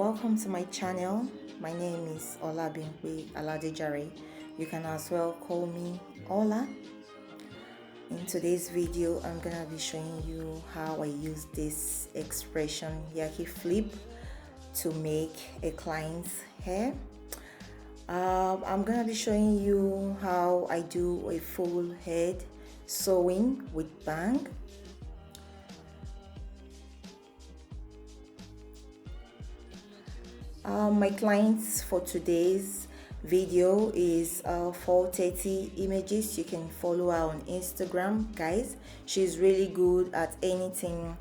welcome to my channel. My name is Ola. You can as well call me Ola. In today's video, I'm gonna be showing you how I use this expression yaki flip to make a client's hair. I'm gonna be showing you how I do a full head sewing with bang. My clients for today's video is 430 images. You can follow her on Instagram, guys. She's really good at anything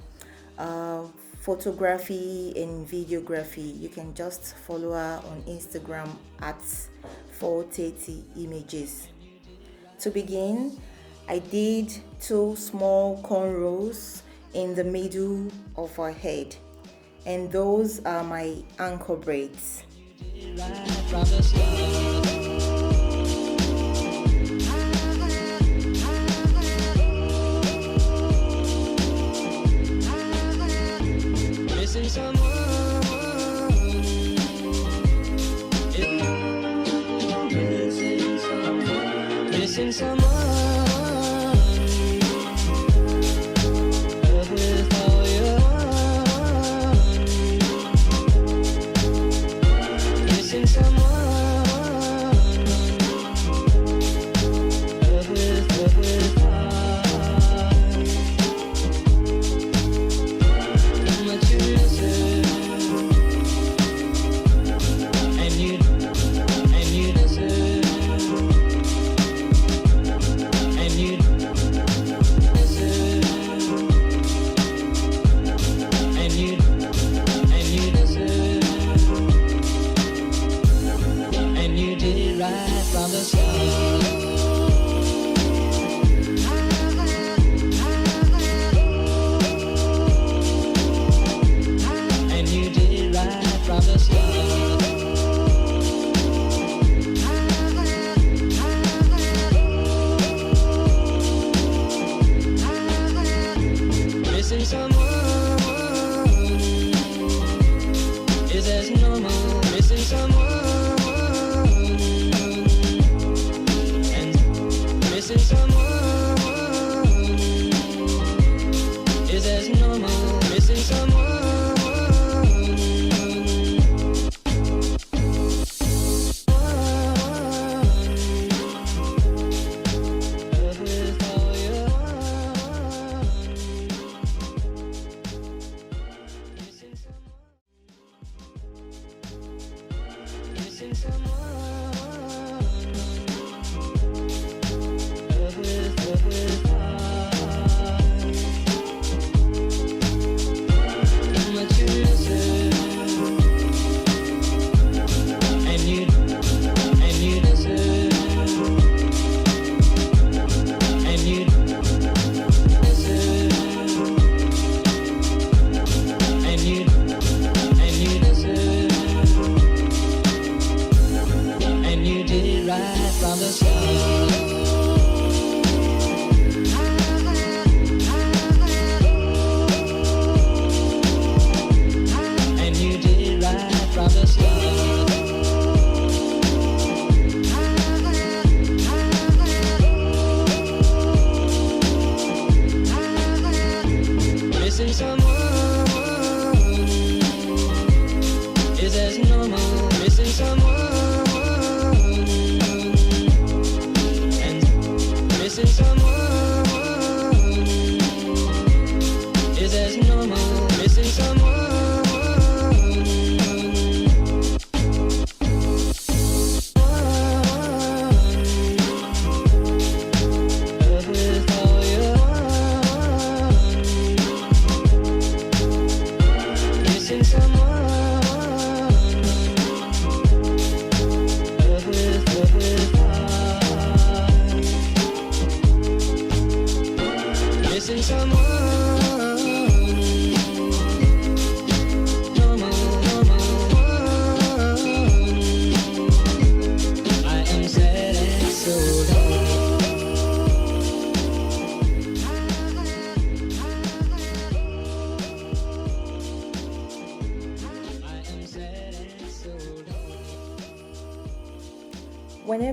photography and videography. You can just follow her on Instagram at 430 images. To begin, I did 2 small cornrows in the middle of her head, and those are my anchor braids. Missing someone.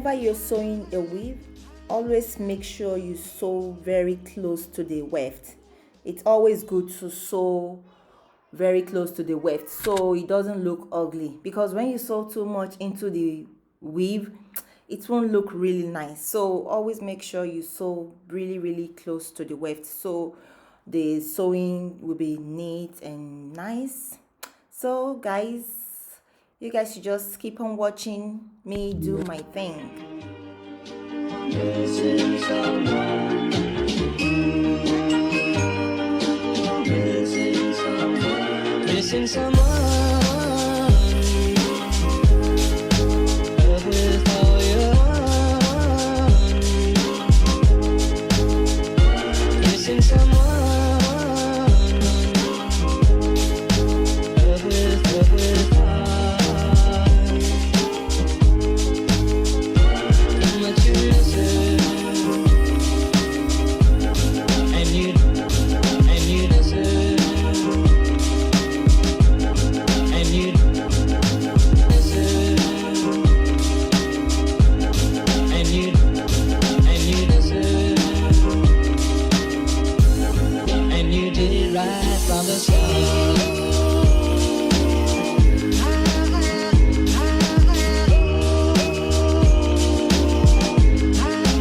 whenever you're sewing a weave, always make sure you sew very close to the weft. It's always good to sew very close to the weft so it doesn't look ugly, because when you sew too much into the weave, it won't look really nice. So always make sure you sew really close to the weft so the sewing will be neat and nice. So guys, you guys should just keep on watching me do my thing. Missing someone. Missing someone. Missing someone. Love with all your heart. Missing someone. Love with heart. How much you miss it. And you deserve. And you deserve. And you deserve. And you did it right from the start.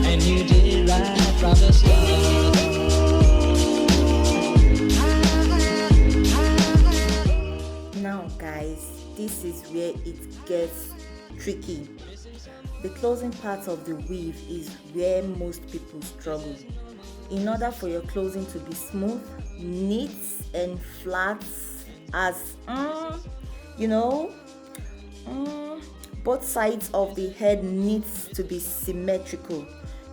And you did it right from the start. Now guys, this is where it gets tricky. The closing part of the weave is where most people struggle. In order for your closing to be smooth, neat and flat as both sides of the head needs to be symmetrical.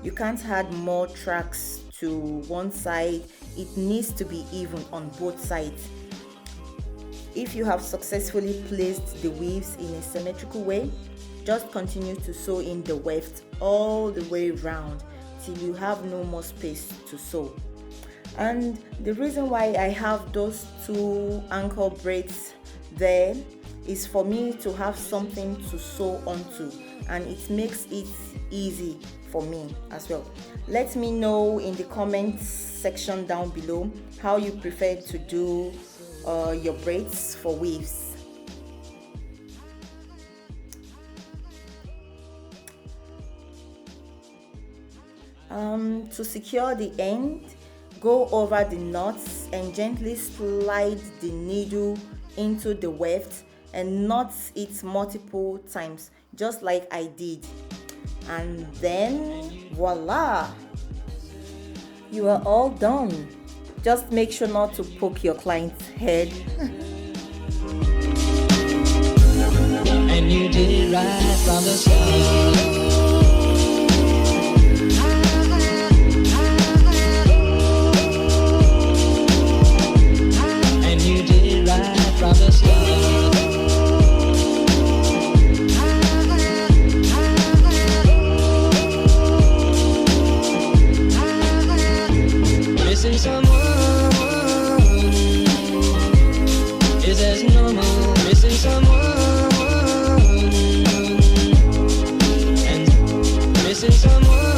You can't add more tracks to one side. It needs to be even on both sides. If you have successfully placed the weaves in a symmetrical way, just continue to sew in the weft all the way round till you have no more space to sew. And the reason why I have those two ankle braids there is for me to have something to sew onto, and it makes it easy for me as well. Let me know in the comments section down below how you prefer to do your braids for weaves. To secure the end, go over the knots and gently slide the needle into the weft and knot it multiple times, just like I did. And then voila, you are all done. Just make sure not to poke your client's head. And you did it right from the start. And you did it right from the start. Missing someone is as normal. Missing someone and missing someone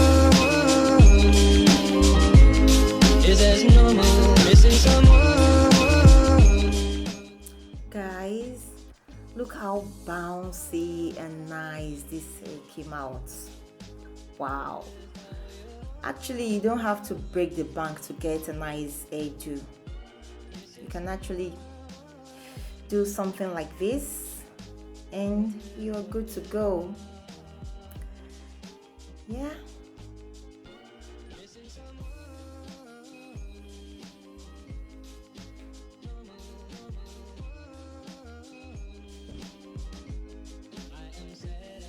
is as normal. Missing someone. Guys, look how bouncy and nice this hair came out. Wow. Actually, you don't have to break the bank to get a nice hairdo. You can actually do something like this and you're good to go. Yeah.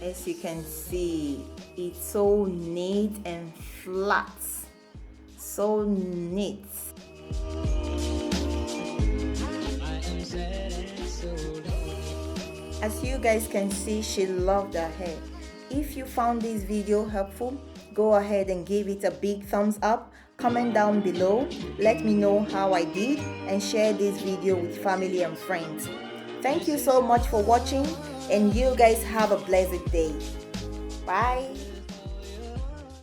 As you can see, it's so neat and flat. So neat. As you guys can see, she loved her hair. If you found this video helpful, go ahead and give it a big thumbs up. Comment down below, let me know how I did, and share this video with family and friends. Thank you so much for watching, and you guys have a blessed day. Bye.